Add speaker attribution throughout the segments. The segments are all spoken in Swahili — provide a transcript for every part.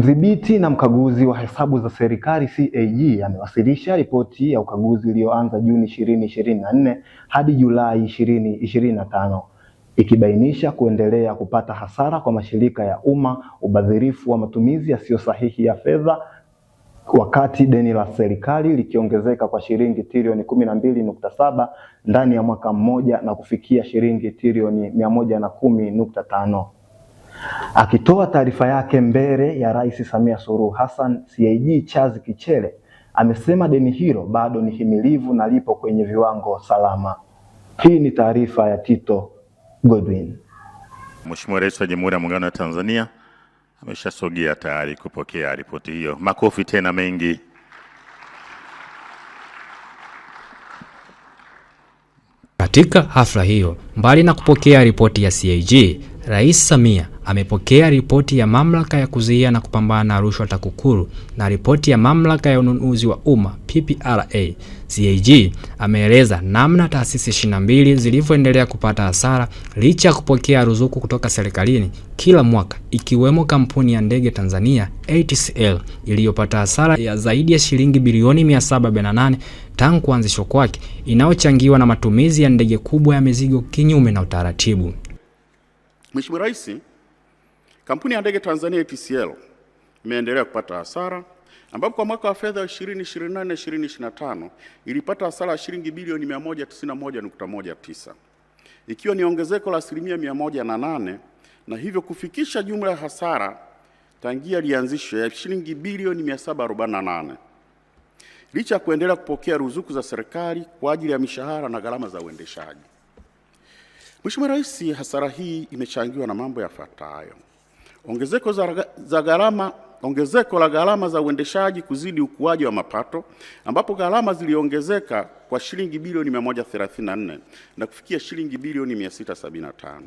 Speaker 1: Mdhibiti na mkaguzi wa hesabu za serikali CAG amewasilisha ripoti ya ukaguzi iliyoanza Juni 2024 hadi Julai 2025 ikibainisha kuendelea kupata hasara kwa mashirika ya umma, ubadhirifu wa matumizi yasiyo sahihi ya fedha, wakati deni la serikali likiongezeka kwa shilingi trilioni 12.7 ndani ya mwaka mmoja na kufikia shilingi trilioni 110.5. Akitoa taarifa yake mbele ya Rais Samia Suluhu Hassan, CAG Charles Kichele amesema deni hilo bado ni himilivu na lipo kwenye viwango salama. Hii ni taarifa ya Tito Godwin.
Speaker 2: Mheshimiwa Rais wa Jamhuri ya Muungano wa Tanzania ameshasogea tayari kupokea ripoti hiyo. Makofi tena mengi.
Speaker 3: Katika hafla hiyo, mbali na kupokea ripoti ya CAG, Rais Samia amepokea ripoti ya Mamlaka ya Kuzuia na Kupambana na Rushwa TAKUKURU na ripoti ya Mamlaka ya Ununuzi wa Umma PPRA. CAG ameeleza namna taasisi 22 zilivyoendelea kupata hasara licha ya kupokea ruzuku kutoka serikalini kila mwaka, ikiwemo kampuni ya ndege Tanzania ATCL iliyopata hasara ya zaidi ya shilingi bilioni 748 tangu kuanzishwa kwake, inayochangiwa na matumizi ya ndege kubwa ya mizigo kinyume na utaratibu.
Speaker 4: Mheshimiwa Rais, kampuni ya ndege Tanzania ATCL imeendelea kupata hasara ambapo kwa mwaka wa fedha 2024-2025 ilipata hasara ya shilingi bilioni 191.19 ikiwa ni ongezeko la 108% na hivyo kufikisha jumla ya hasara tangia ilianzishwa ya shilingi bilioni 748 licha ya kuendelea kupokea ruzuku za serikali kwa ajili ya mishahara na gharama za uendeshaji. Mheshimiwa Rais, hasara hii imechangiwa na mambo yafuatayo: ongezeko la gharama za uendeshaji kuzidi ukuaji wa mapato, ambapo gharama ziliongezeka kwa shilingi bilioni 134 na kufikia shilingi bilioni 675.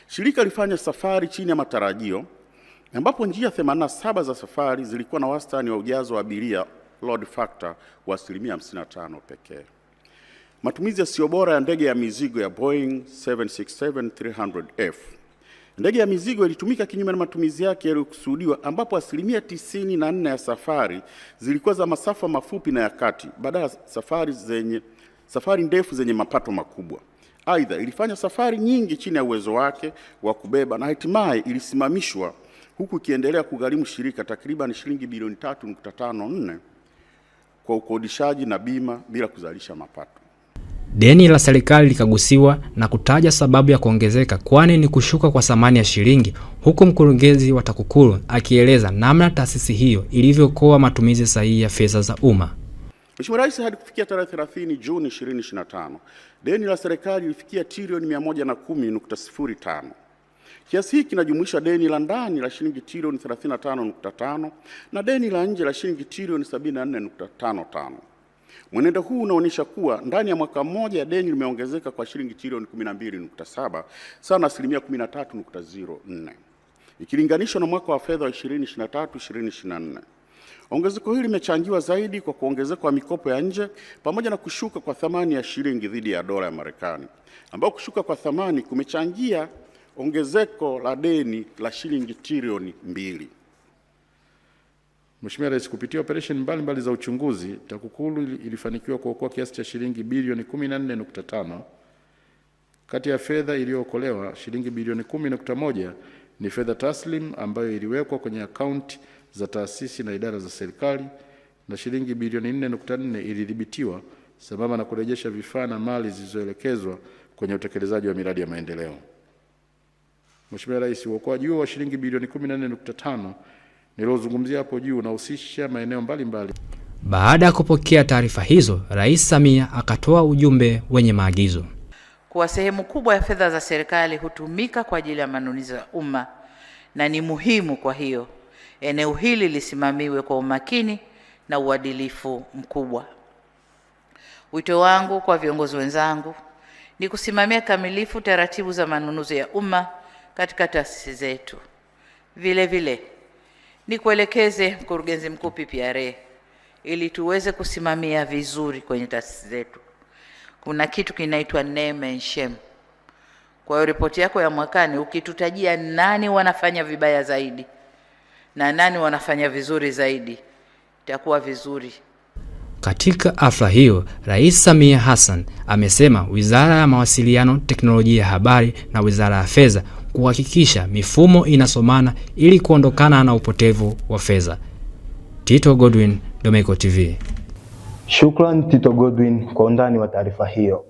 Speaker 4: Shirika lifanya safari chini ya matarajio, ambapo njia 87 za safari zilikuwa na wastani wa ujazo wa abiria load factor wa 55% pekee. Matumizi yasiyo bora ya ndege ya mizigo ya Boeing 767-300F. Ndege ya mizigo ilitumika kinyume na matumizi yake yaliyokusudiwa, ambapo 94% ya safari zilikuwa za masafa mafupi na ya kati badala ya safari ndefu zenye mapato makubwa. Aidha, ilifanya safari nyingi chini ya uwezo wake wa kubeba na hatimaye ilisimamishwa, huku ikiendelea kugharimu shirika takriban shilingi bilioni 3.54 kwa ukodishaji na bima bila kuzalisha mapato.
Speaker 3: Deni la serikali likagusiwa na kutaja sababu ya kuongezeka kwani ni kushuka kwa thamani ya shilingi, huku mkurugenzi wa TAKUKURU akieleza namna taasisi hiyo ilivyokoa matumizi sahihi ya fedha za umma.
Speaker 4: Mheshimiwa Rais, hadi kufikia tarehe 30 Juni 2025, deni la serikali lilifikia trilioni 110.05. Kiasi hiki kinajumuisha deni la ndani la shilingi trilioni 35.5 na deni la nje la shilingi trilioni 74.55. Mwenendo huu unaonyesha kuwa ndani ya mwaka mmoja deni limeongezeka kwa shilingi trilioni 12.7 sawa na 13.04 ikilinganishwa na mwaka wa fedha wa 2023-2024. Ongezeko hili limechangiwa zaidi kwa kuongezeka kwa mikopo ya nje pamoja na kushuka kwa thamani ya shilingi dhidi ya dola ya Marekani, ambao kushuka kwa thamani kumechangia ongezeko la deni la shilingi trilioni 2.
Speaker 5: Mheshimiwa Rais, kupitia operation mbalimbali za uchunguzi, TAKUKURU ilifanikiwa kuokoa kiasi cha shilingi bilioni 14.5. Kati ya fedha iliyookolewa, shilingi bilioni 10.1 ni fedha taslim ambayo iliwekwa kwenye akaunti za taasisi na idara za serikali, na shilingi bilioni 4.4 ilidhibitiwa sambamba na kurejesha vifaa na mali zilizoelekezwa kwenye utekelezaji wa miradi ya maendeleo. Mheshimiwa Rais, uokoaji huo wa shilingi bilioni 14.5 nilizozungumzia hapo juu unahusisha maeneo mbalimbali.
Speaker 3: Baada ya kupokea taarifa hizo, Rais Samia akatoa ujumbe wenye maagizo.
Speaker 6: Kwa sehemu kubwa ya fedha za serikali hutumika kwa ajili ya manunuzi ya umma na ni muhimu, kwa hiyo eneo hili lisimamiwe kwa umakini na uadilifu mkubwa. Wito wangu kwa viongozi wenzangu ni kusimamia kamilifu taratibu za manunuzi ya umma katika taasisi zetu. Vile vile ni kuelekeze mkurugenzi mkuu PPRA ili tuweze kusimamia vizuri kwenye taasisi zetu. Kuna kitu kinaitwa name and shame. Kwa hiyo ripoti yako ya mwakani ukitutajia nani wanafanya vibaya zaidi na nani wanafanya vizuri zaidi, itakuwa vizuri.
Speaker 3: Katika hafla hiyo, Rais Samia Hassan amesema Wizara ya Mawasiliano, Teknolojia ya Habari na Wizara ya Fedha kuhakikisha mifumo inasomana ili kuondokana na upotevu wa fedha. Tito Godwin, Domeko TV.
Speaker 1: Shukran Tito Godwin kwa undani wa taarifa hiyo.